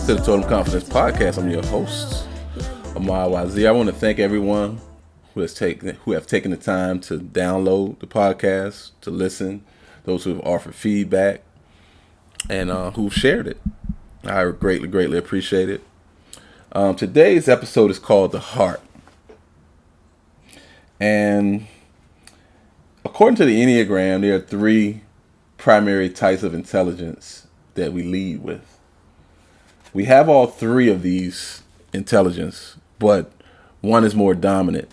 to the Totem Confidence Podcast. I'm your host, Ahmad. I want to thank everyone who have taken the time to download the podcast, to listen, those who have offered feedback, and who've shared it. I greatly appreciate it. Today's episode is called The Heart. And according to the Enneagram, there are three primary types of intelligence that we lead with. We have all three of these intelligence, but one is more dominant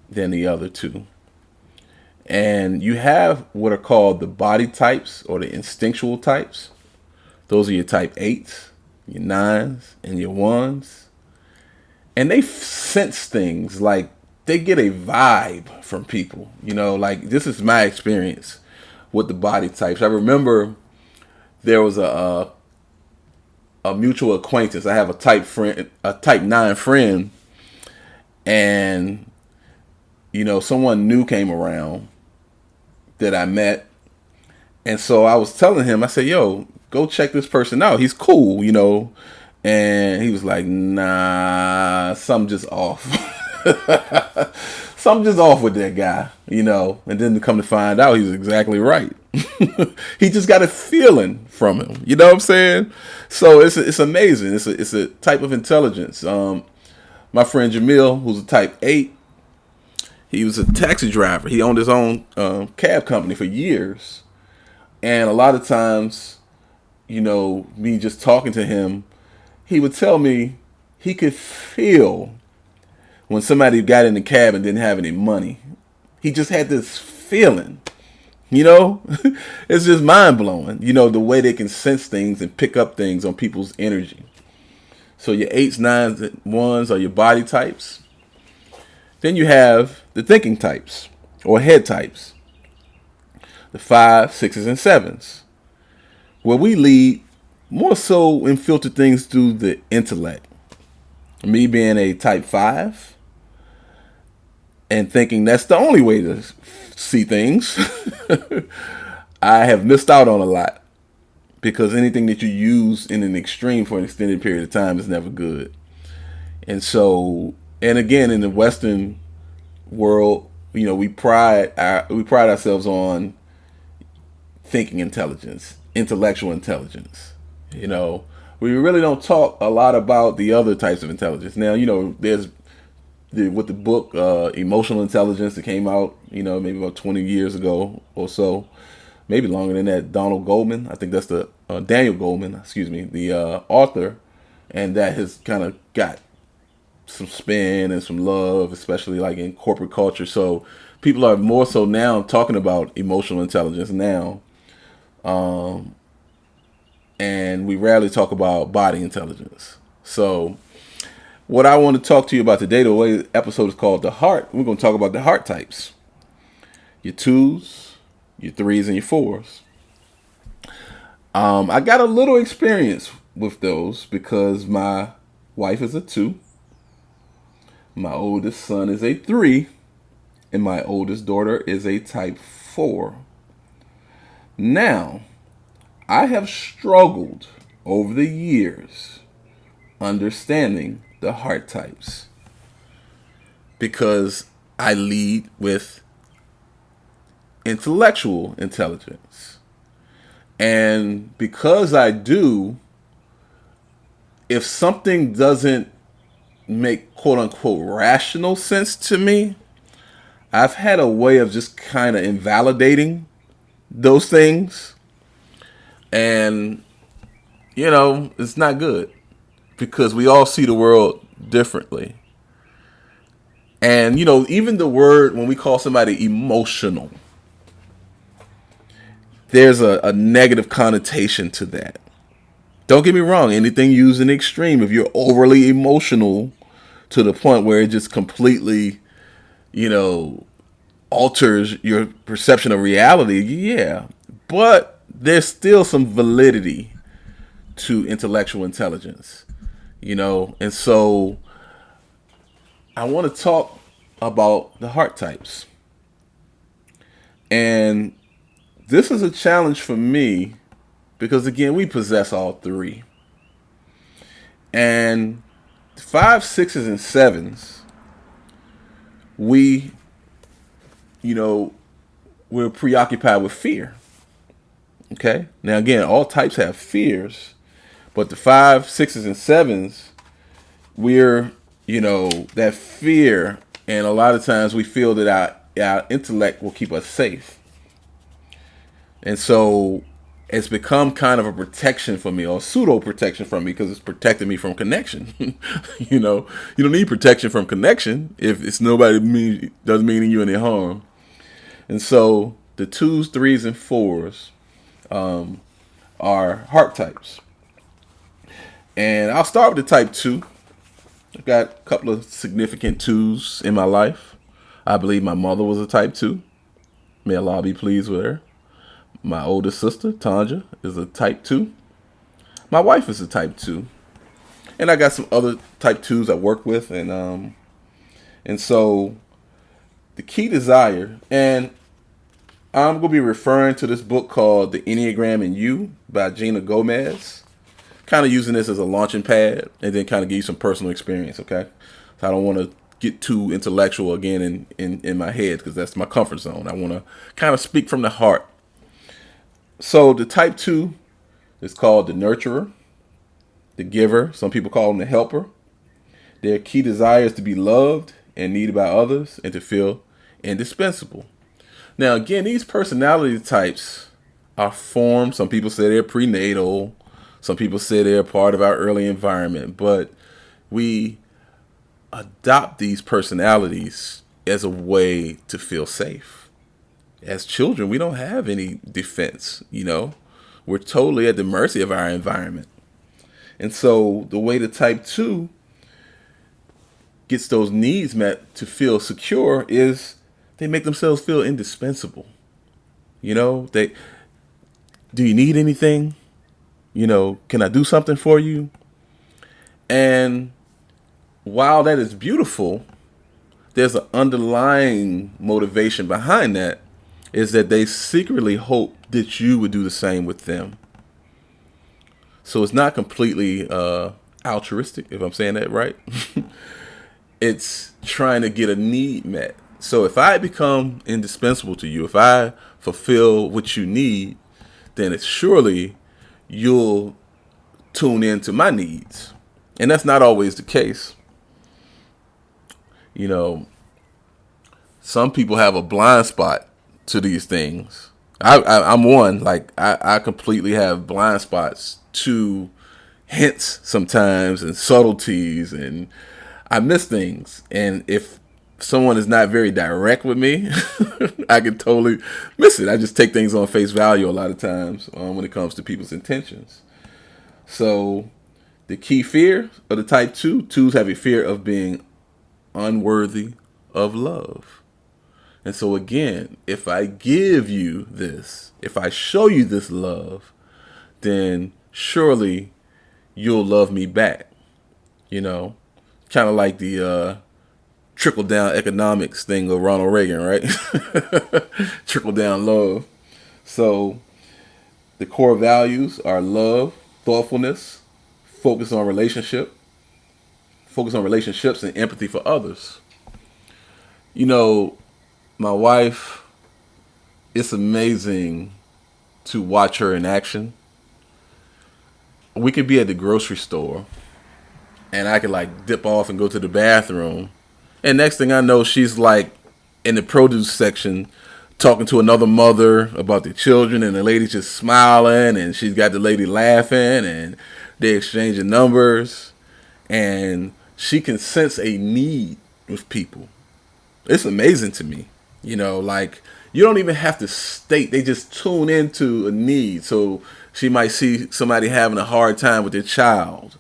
than the other two. And you have what are called the body types or the instinctual types. Those are your type 8s, your 9s, and your 1s. And they sense things, like they get a vibe from people. Like this is my experience with the body types. I remember there was a mutual acquaintance. I have a type 9 friend, and someone new came around that I met, and so I was telling him, I said, "Yo, go check this person out. He's cool, And he was like, "Nah, something just off." Something just off with that guy, And then to come to find out, he was exactly right. He just got a feeling from him. You know what I'm saying? So it's amazing. It's a type of intelligence. My friend Jamil, who's a type 8, he was a taxi driver. He owned his own cab company for years. And a lot of times, me just talking to him, he would tell me he could feel when somebody got in the cab and didn't have any money. He just had this feeling, It's just mind blowing, the way they can sense things and pick up things on people's energy. So your 8s, 9s, 1s are your body types. Then you have the thinking types or head types, the 5s, 6s, and 7s, where we lead more so and filter things through the intellect. Me being a type 5 and thinking that's the only way to see things, I have missed out on a lot, because anything that you use in an extreme for an extended period of time is never good. And so, and again, in the Western world, we pride ourselves on thinking intelligence, intellectual intelligence. We really don't talk a lot about the other types of intelligence. Now, there's with the book Emotional Intelligence that came out, maybe about 20 years ago or so, maybe longer than that. Donald Goldman, I think that's the Daniel Goldman, the author, and that has kind of got some spin and some love, especially like in corporate culture. So people are more so now talking about emotional intelligence now, and we rarely talk about body intelligence. So what I want to talk to you about today, the way the episode is called The Heart, we're going to talk about the heart types. Your 2s, your 3s, and your 4s. I got a little experience with those because my wife is a 2. My oldest son is a 3. And my oldest daughter is a type 4. Now, I have struggled over the years understanding the heart types because I lead with intellectual intelligence. And because I do, if something doesn't make quote unquote rational sense to me, I've had a way of just kind of invalidating those things. And, it's not good, because we all see the world differently. And, even the word, when we call somebody emotional, there's a negative connotation to that. Don't get me wrong, anything used in extreme, if you're overly emotional to the point where it just completely, alters your perception of reality, yeah. But there's still some validity to intellectual intelligence, and so I want to talk about the heart types. And this is a challenge for me because, again, we possess all three. And 5, 6s, and 7s, we, you know, we're preoccupied with fear. Okay. Now, again, all types have fears, but the 5, 6s, and 7s, we're, that fear. And a lot of times we feel that our intellect will keep us safe. And so it's become kind of a protection for me, or pseudo protection from me, because it's protecting me from connection. You don't need protection from connection if it's nobody doesn't mean you any harm. And so the 2s, 3s, and 4s are heart types. And I'll start with the type 2. I've got a couple of significant 2s in my life. I believe my mother was a type 2. May Allah be pleased with her. My oldest sister, Tanja, is a type 2. My wife is a type 2. And I got some other type 2s I work with. And so the key desire, and I'm going to be referring to this book called The Enneagram and You by Gina Gomez. Kind of using this as a launching pad and then kind of give you some personal experience, okay? So I don't want to get too intellectual again in my head, because that's my comfort zone. I want to kind of speak from the heart. So the type 2 is called the nurturer, the giver. Some people call them the helper. Their key desire is to be loved and needed by others and to feel indispensable. Now, again, these personality types are formed. Some people say they're prenatal. Some people say they're part of our early environment. But we adopt these personalities as a way to feel safe. As children, we don't have any defense, We're totally at the mercy of our environment. And so the way the type 2 gets those needs met to feel secure is they make themselves feel indispensable. Do you need anything? Can I do something for you? And while that is beautiful, there's an underlying motivation behind that, is that they secretly hope that you would do the same with them. So it's not completely altruistic, if I'm saying that right. It's trying to get a need met. So if I become indispensable to you, if I fulfill what you need, then it's surely you'll tune into my needs. And that's not always the case. Some people have a blind spot to these things. I'm one. Like I completely have blind spots to hints sometimes and subtleties, and I miss things. And if someone is not very direct with me, I can totally miss it. I just take things on face value a lot of times when it comes to people's intentions. So the key fear of the type 2s have a fear of being unworthy of love. And so again, if I give you this, if I show you this love, then surely you'll love me back. Kind of like the trickle down economics thing of Ronald Reagan, right? Trickle down love. So the core values are love, thoughtfulness, focus on relationships and empathy for others. My wife, it's amazing to watch her in action. We could be at the grocery store and I could dip off and go to the bathroom. And next thing I know, she's in the produce section talking to another mother about the children, and the lady's just smiling, and she's got the lady laughing, and they're exchanging numbers, and she can sense a need with people. It's amazing to me. You don't even have to state. They just tune into a need. So she might see somebody having a hard time with their child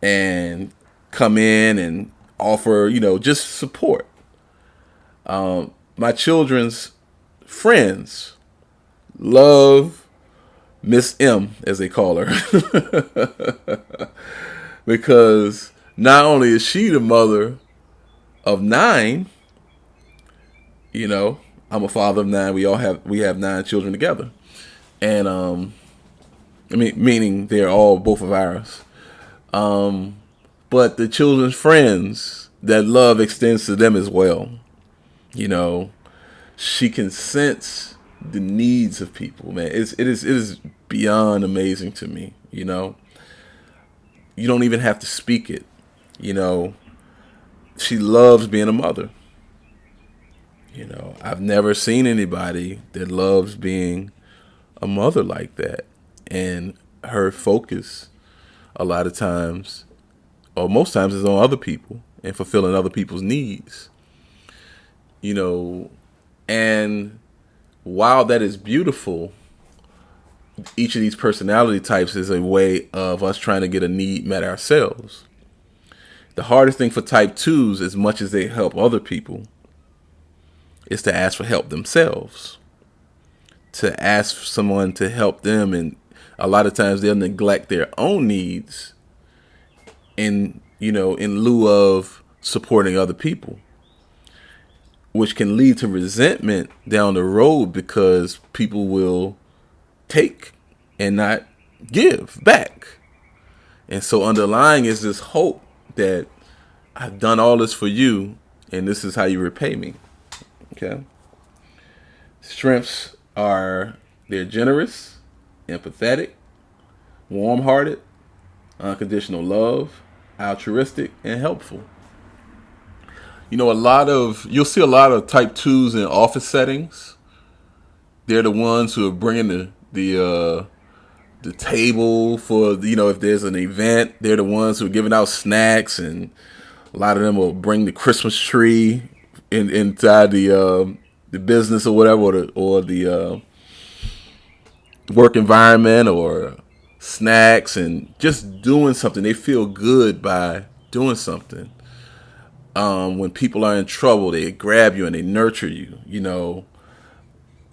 and come in and offer, just support. My children's friends love Miss M, as they call her, because not only is she the mother of 9, I'm a father of 9. We have 9 children together, and meaning they're all both of ours. But the children's friends, that love extends to them as well. You know, she can sense the needs of people, man. It is beyond amazing to me. You don't even have to speak it. You know, she loves being a mother. I've never seen anybody that loves being a mother like that. And her focus a lot of times, or most times, is on other people and fulfilling other people's needs. You know, and while that is beautiful, each of these personality types is a way of us trying to get a need met ourselves. The hardest thing for type 2s, as much as they help other people, is to ask for help themselves. To ask someone to help them, and a lot of times they'll neglect their own needs in lieu of supporting other people, which can lead to resentment down the road because people will take and not give back. And so underlying is this hope that I've done all this for you and this is how you repay me. Okay. Strengths are they're generous, empathetic, warm-hearted, unconditional love, altruistic, and helpful. You'll see a lot of type 2s in office settings. They're the ones who are bringing the table for, if there's an event. They're the ones who are giving out snacks, and a lot of them will bring the Christmas tree inside the business or whatever, or the work environment, or snacks, and just doing something. They feel good by doing something. When people are in trouble, they grab you and they nurture you.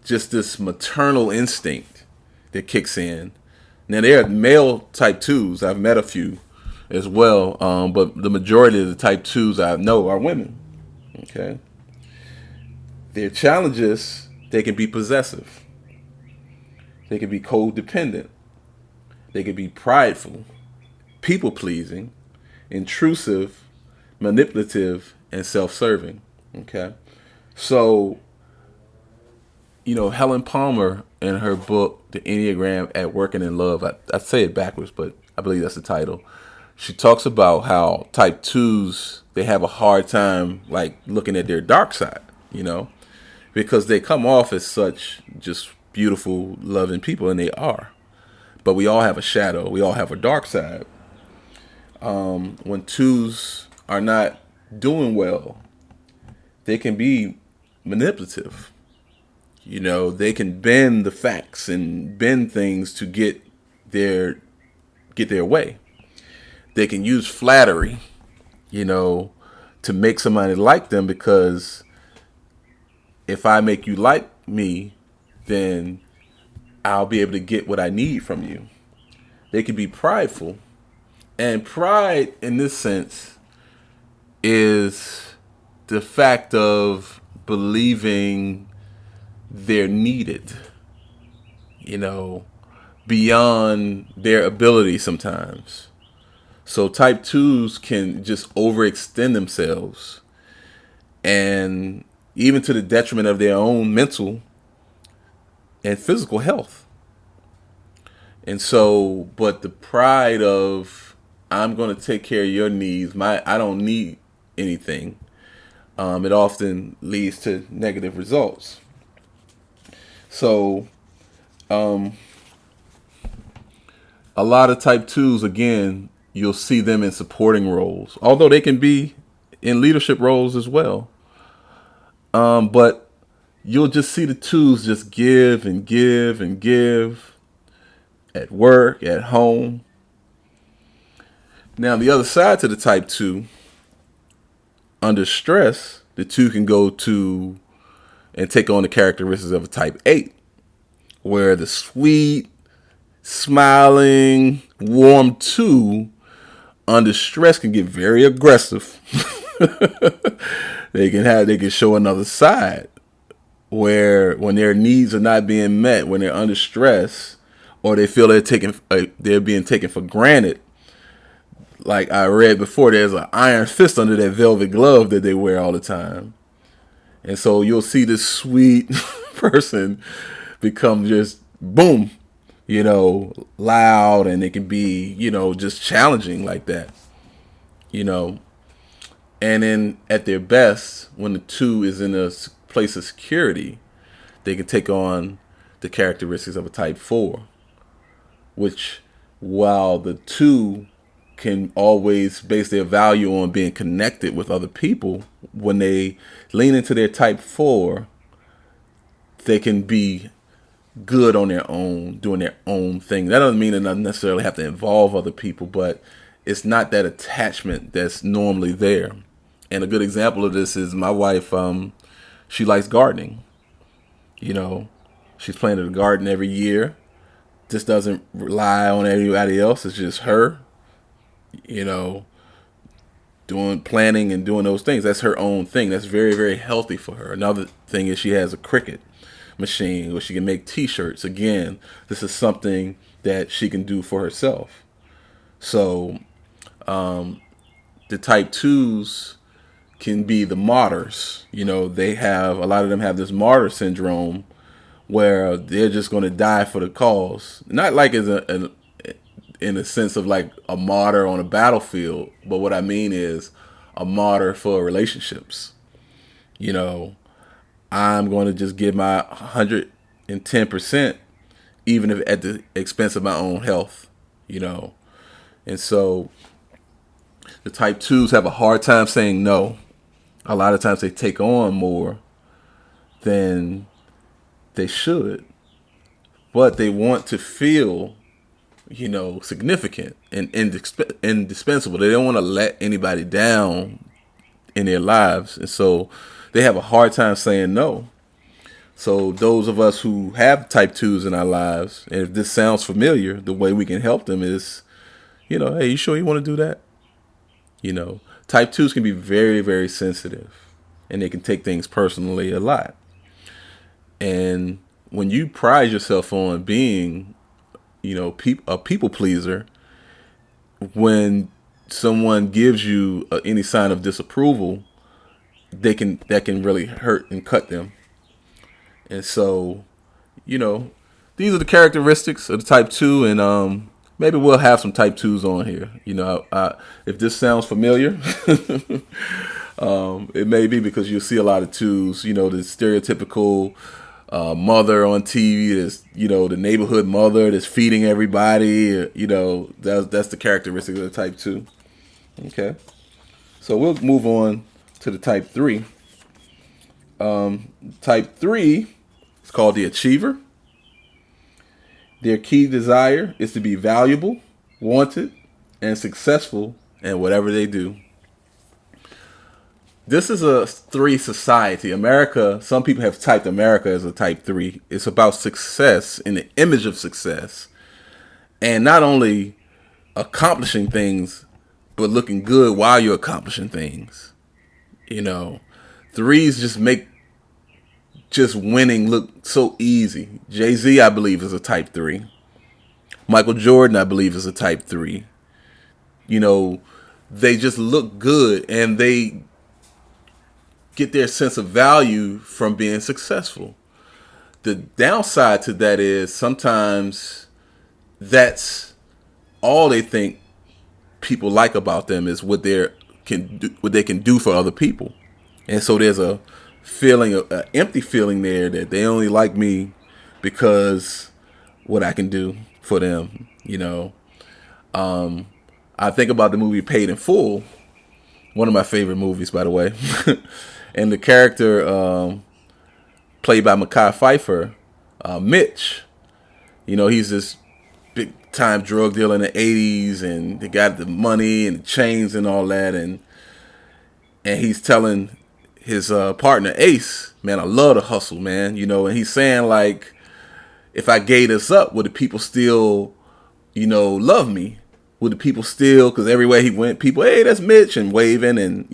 Just this maternal instinct that kicks in. Now, there are male type 2s. I've met a few as well, but the majority of the type 2s I know are women. Okay. Their challenges, they can be possessive. They can be codependent. They can be prideful, people-pleasing, intrusive, manipulative, and self-serving. Okay. So, Helen Palmer, in her book, The Enneagram at Work and in Love, I say it backwards, but I believe that's the title. She talks about how type 2s, they have a hard time, like, looking at their dark side, because they come off as such just beautiful, loving people, and they are. But we all have a shadow. We all have a dark side. When 2s are not doing well, they can be manipulative. They can bend the facts and bend things to get their way. They can use flattery, to make somebody like them, because if I make you like me, then I'll be able to get what I need from you. They can be prideful. And pride, in this sense, is the fact of believing they're needed, beyond their ability sometimes. So type 2s can just overextend themselves, and even to the detriment of their own mental and physical health. And so, but the pride of, I'm going to take care of your needs, I don't need anything, it often leads to negative results. So, a lot of type 2s, again, you'll see them in supporting roles, although they can be in leadership roles as well. But you'll just see the 2s just give and give and give at work, at home. Now, the other side to the type 2, under stress, the 2 can go to and take on the characteristics of a type 8, where the sweet, smiling, warm 2 under stress can get very aggressive. They can show another side, where when their needs are not being met, when they're under stress, or they feel they're being taken for granted, like I read before, there's an iron fist under that velvet glove that they wear all the time. And so you'll see this sweet person become just boom, loud, and it can be, just challenging like that, you know. And then at their best, when the two is in a place of security, they can take on the characteristics of a type 4, which, while the two can always base their value on being connected with other people, when they lean into their type 4, they can be good on their own, doing their own thing. That doesn't mean they don't necessarily have to involve other people, but it's not that attachment that's normally there. And a good example of this is my wife. She likes gardening. She's planted a garden every year. Just doesn't rely on anybody else. It's just her, doing planning and doing those things. That's her own thing. That's very, very healthy for her. Another thing is she has a Cricut machine where she can make t-shirts. Again, this is something that she can do for herself. So the type 2s can be the martyrs. They have, a lot of them have this martyr syndrome where they're just going to die for the cause. Not like in a sense of like a martyr on a battlefield, but what I mean is a martyr for relationships. I'm going to just give my 110%, even if at the expense of my own health, And so the type 2s have a hard time saying no. A lot of times they take on more than they should, but they want to feel, significant and indispensable. They don't want to let anybody down in their lives. And so they have a hard time saying no. So those of us who have type 2s in our lives, and if this sounds familiar, the way we can help them is, hey, you sure you want to do that? Type 2s can be very, very sensitive, and they can take things personally a lot. And when you pride yourself on being, a people pleaser, when someone gives you any sign of disapproval, that can really hurt and cut them. And so, these are the characteristics of the type 2, and maybe we'll have some type 2s on here. If this sounds familiar, it may be because you'll see a lot of 2s, the stereotypical mother on TV, is, the neighborhood mother that's feeding everybody, that's the characteristic of the type 2. Okay. So we'll move on to the type 3. Type 3 is called the achiever. Their key desire is to be valuable, wanted, and successful in whatever they do. This is a 3 society. America, some people have typed America as a type 3. It's about success and the image of success. And not only accomplishing things, but looking good while you're accomplishing things. 3s just make just winning look so easy. Jay-Z, I believe, is a type 3. Michael Jordan, I believe, is a type 3. They just look good, and they get their sense of value from being successful. The downside to that is sometimes that's all they think people like about them is what they can do for other people. And so there's a feeling, an empty feeling there, that they only like me because what I can do for them. I think about the movie Paid in Full, one of my favorite movies, by the way. And the character played by Mekhi Phifer, Mitch, he's this big time drug dealer in the 80s, and they got the money and the chains and all that, and he's telling his partner Ace, man, I love the hustle, man, and he's saying, like, if I gave this up, would the people still, love me? Would the people still, because everywhere he went, people, hey, that's Mitch, and waving, and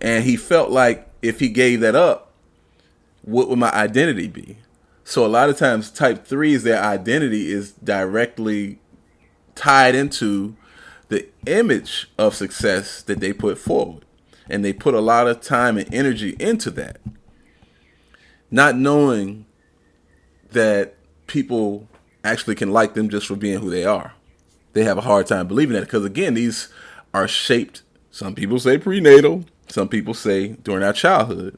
and he felt like if he gave that up, what would my identity be? So a lot of times type 3s, their identity is directly tied into the image of success that they put forward. And they put a lot of time and energy into that, not knowing that people actually can like them just for being who they are. They have a hard time believing that because, again, these are shaped, some people say prenatal, some people say during our childhood.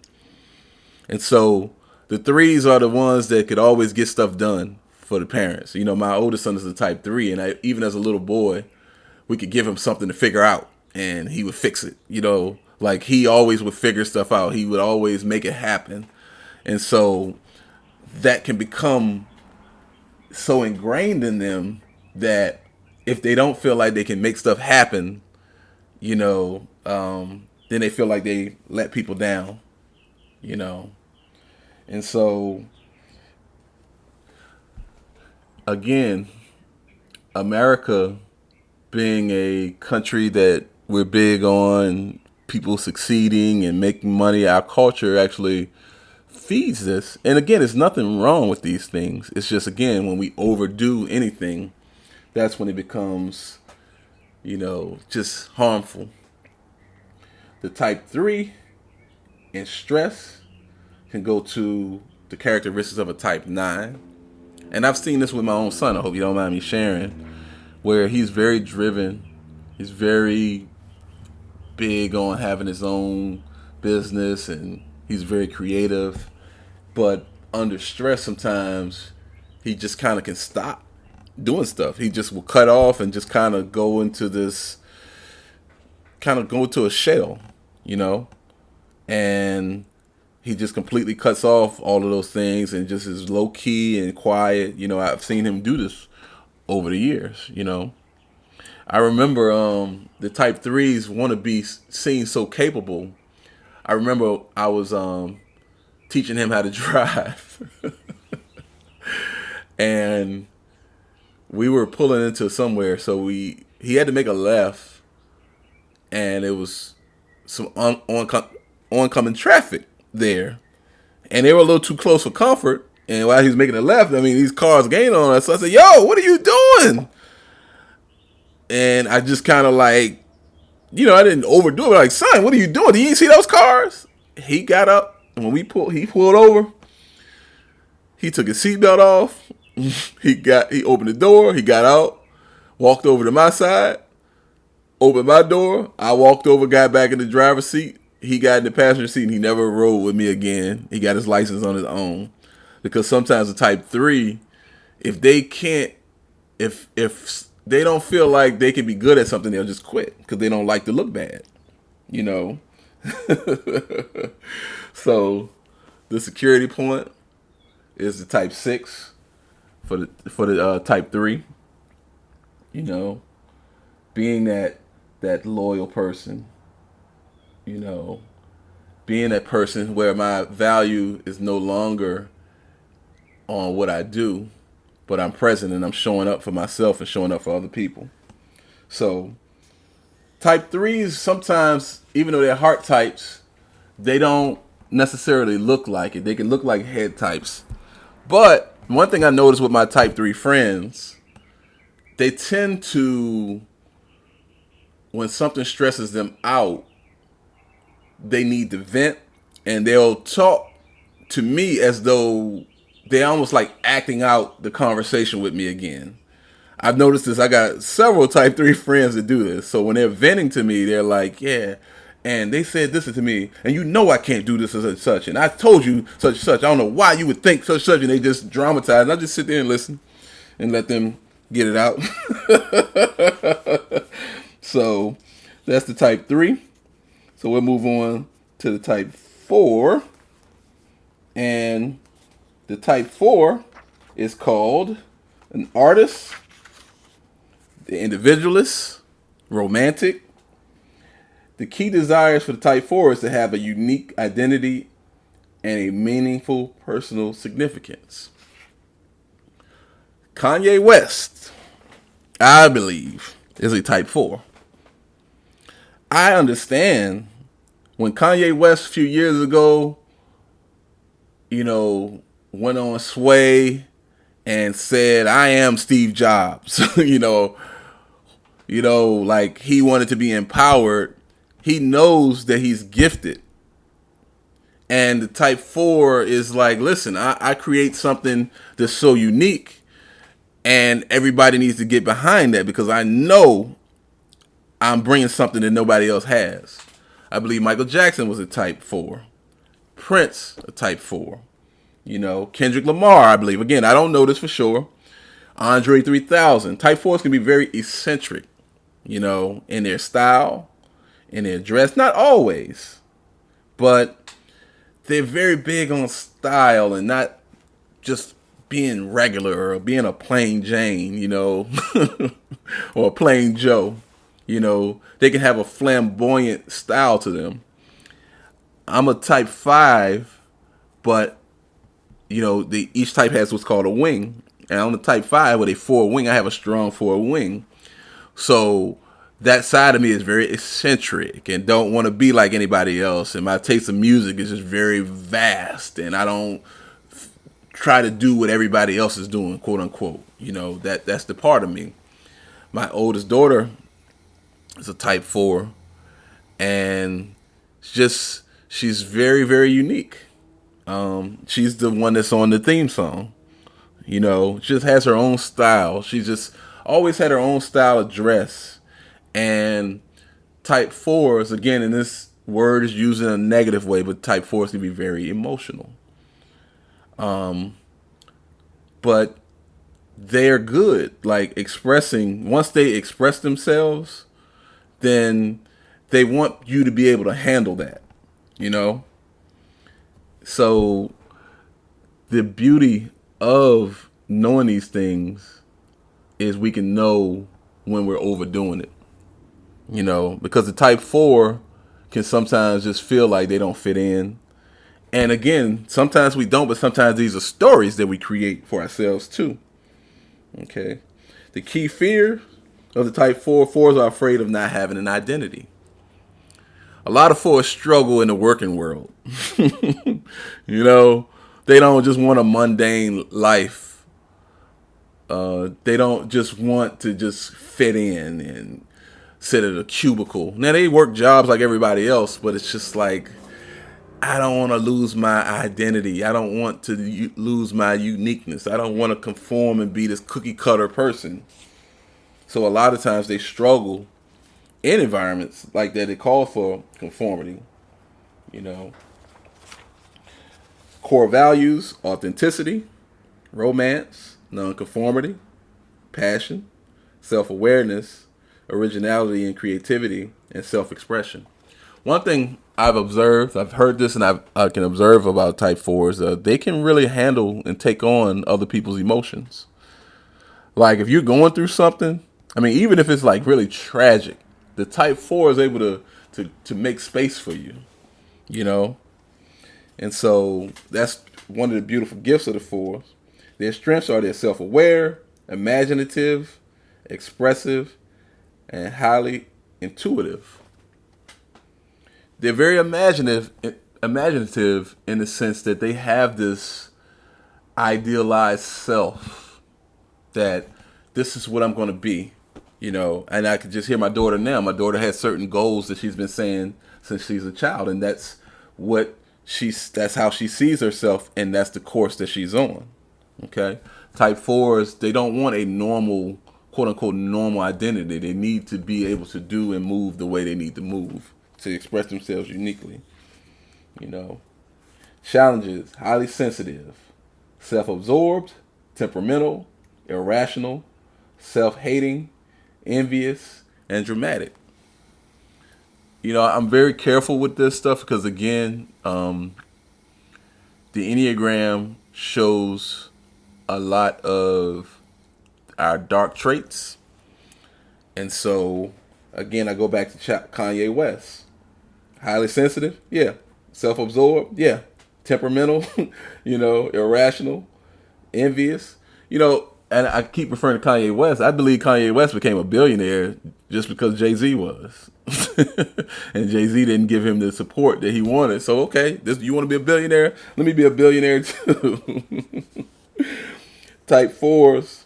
And so the threes are the ones that could always get stuff done for the parents. You know, my oldest son is a type 3, and even as a little boy, we could give him something to figure out, and he would fix it. You know, like he always would figure stuff out. He would always make it happen. And so that can become so ingrained in them that if they don't feel like they can make stuff happen, you know, then they feel like they let people down, you know. And so, again, America being a country that we're big on people succeeding and making money, our culture actually feeds this. And again, there's nothing wrong with these things. It's just, again, when we overdo anything, that's when it becomes, you know, just harmful. The type 3 in stress can go to the characteristics of a type 9. And I've seen this with my own son, I hope you don't mind me sharing, where he's very driven. He's very big on having his own business, and he's very creative. But under stress, sometimes he just kind of can stop doing stuff. He just will cut off and just kind of go into this, kind of go into a shell, you know? And he just completely cuts off all of those things and just is low key and quiet. You know, I've seen him do this over the years, you know. I remember the type 3s want to be seen so capable. I remember I was teaching him how to drive. And we were pulling into somewhere, so he had to make a left, and it was some oncoming traffic there, and they were a little too close for comfort. And while he was making a left, I mean, these cars gained on us. So I said, "Yo, what are you doing?" And I just kind of like, you know, I didn't overdo it. But like, son, what are you doing? Do you see those cars? He got up, and when he pulled over. He took his seatbelt off. He opened the door. He got out, walked over to my side, opened my door. I walked over, got back in the driver's seat. He got in the passenger seat, and he never rode with me again. He got his license on his own. Because sometimes the type 3, if they can't, if they don't feel like they can be good at something, they'll just quit because they don't like to look bad, you know. So the security point is the type 6 for the type 3. You know, being that loyal person. You know, being that person where my value is no longer on what I do, but I'm present and I'm showing up for myself and showing up for other people. So type 3s sometimes, even though they're heart types, they don't necessarily look like it. They can look like head types. But one thing I noticed with my type 3 friends, they tend to, when something stresses them out, they need to vent, and they'll talk to me as though they're almost like acting out the conversation with me again. I've noticed this. I got several type 3 friends that do this. So when they're venting to me, they're like, yeah, and they said this to me, and you know I can't do this as such, and I told you such and such. I don't know why you would think such and such, and they just dramatize. And I just sit there and listen and let them get it out. So that's the type 3. So we'll move on to the type 4. And the type 4 is called an artist, the individualist, romantic. The key desires for the type 4 is to have a unique identity and a meaningful personal significance. Kanye West, I believe, is a type 4. I understand when Kanye West a few years ago, you know, went on Sway and said, I am Steve Jobs, you know, Like he wanted to be empowered. He knows that he's gifted. And the type 4 is like, listen, I create something that's so unique, and everybody needs to get behind that because I know I'm bringing something that nobody else has. I believe Michael Jackson was a type 4. Prince, a type 4. Kendrick Lamar, I believe. Again, I don't know this for sure. Andre 3000. Type 4s can be very eccentric, in their style, in their dress. Not always, but they're very big on style and not just being regular or being a plain Jane, or a plain Joe. They can have a flamboyant style to them. I'm a type 5, but each type has what's called a wing. And on the type 5 with a 4 wing, I have a strong 4 wing. So that side of me is very eccentric and don't want to be like anybody else. And my taste of music is just very vast. And I don't try to do what everybody else is doing, quote unquote. That's the part of me. My oldest daughter is a type 4. And she's very, very unique. She's the one that's on the theme song. She just has her own style. She just always had her own style of dress. And type 4s, again, and this word is used in a negative way, but type 4s can be very emotional. But they're good. Like once they express themselves, then they want you to be able to handle that, So the beauty of knowing these things is we can know when we're overdoing it, because the type 4 can sometimes just feel like they don't fit in. And again, sometimes we don't, but sometimes these are stories that we create for ourselves too. Okay. The key fear of the type 4s are afraid of not having an identity. A lot of 4s struggle in the working world. They don't just want a mundane life. They don't just want to just fit in and sit at a cubicle. Now, they work jobs like everybody else, but it's just like, I don't want to lose my identity. I don't want to lose my uniqueness. I don't want to conform and be this cookie cutter person. So a lot of times they struggle in environments like that. They call for conformity. Core values: authenticity, romance, nonconformity, passion, self-awareness, originality and creativity, and self-expression. One thing I've heard this, and I can observe about type 4s, they can really handle and take on other people's emotions. Like if you're going through something, even if it's like really tragic, the type 4 is able to make space for you, And so that's one of the beautiful gifts of the 4s. Their strengths are they're self-aware, imaginative, expressive, and highly intuitive. They're very imaginative in the sense that they have this idealized self that this is what I'm going to be, and I could just hear my daughter now. My daughter has certain goals that she's been saying since she's a child, and that's how she sees herself, and that's the course that she's on. Okay. Type 4s, they don't want a normal, quote unquote, normal identity. They need to be able to do and move the way they need to move to express themselves uniquely. Challenges: highly sensitive, self-absorbed, temperamental, irrational, self-hating, envious, and dramatic. I'm very careful with this stuff because, again, the Enneagram shows a lot of our dark traits. And so, again, I go back to Kanye West. Highly sensitive, yeah. Self-absorbed, yeah. Temperamental, irrational, envious. And I keep referring to Kanye West. I believe Kanye West became a billionaire just because Jay-Z was. And Jay-Z didn't give him the support that he wanted. So, okay, you want to be a billionaire? Let me be a billionaire too. Type 4s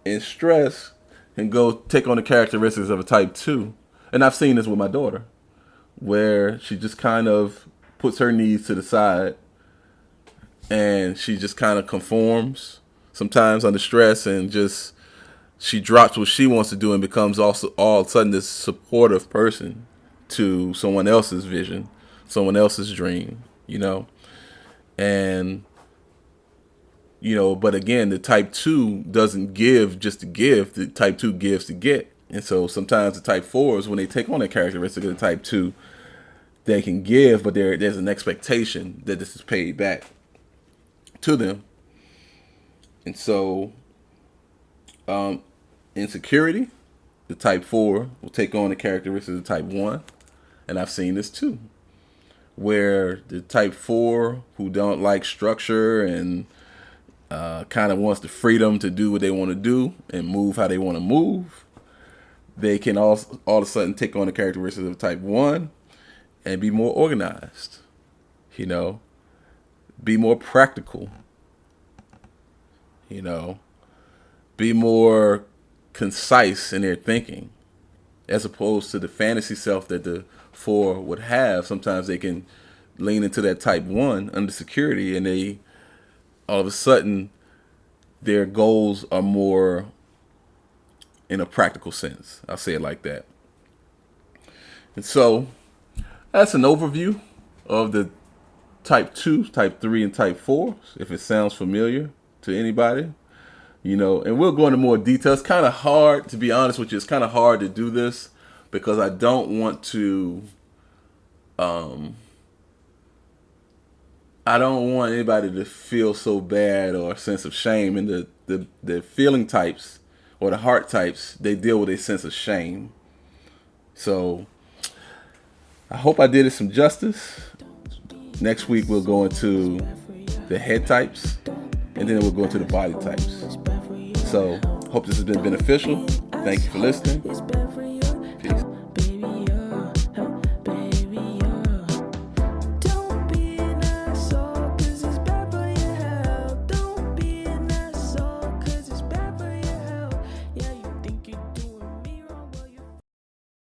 in stress and go take on the characteristics of a type 2. And I've seen this with my daughter, where she just kind of puts her needs to the side and she just kind of conforms sometimes under stress, and just she drops what she wants to do and becomes also all of a sudden this supportive person to someone else's vision, someone else's dream, and but again, the type 2 doesn't give just to give. The type 2 gives to get. And so sometimes the type 4s, when they take on the characteristic of the type 2, they can give, but there's an expectation that this is paid back to them. And so insecurity, the type 4 will take on the characteristics of the type 1. And I've seen this too, where the type 4 who don't like structure and kind of wants the freedom to do what they want to do and move how they want to move, they can all of a sudden take on the characteristics of type 1 and be more organized, be more practical, be more concise in their thinking, as opposed to the fantasy self that the 4 would have. Sometimes they can lean into that type 1 under security, and they all of a sudden their goals are more in a practical sense. I'll say it like that. And so that's an overview of the type 2, type 3, and type 4, if it sounds familiar to anybody. And we'll go into more detail. It's kind of hard, to be honest with you, it's kind of hard to do this because I don't want to I don't want anybody to feel so bad or a sense of shame. And the feeling types or the heart types, they deal with a sense of shame. So I hope I did it some justice. Next week we'll go into the head types, and then we'll go into the body types. So hope this has been beneficial. Thank you for listening.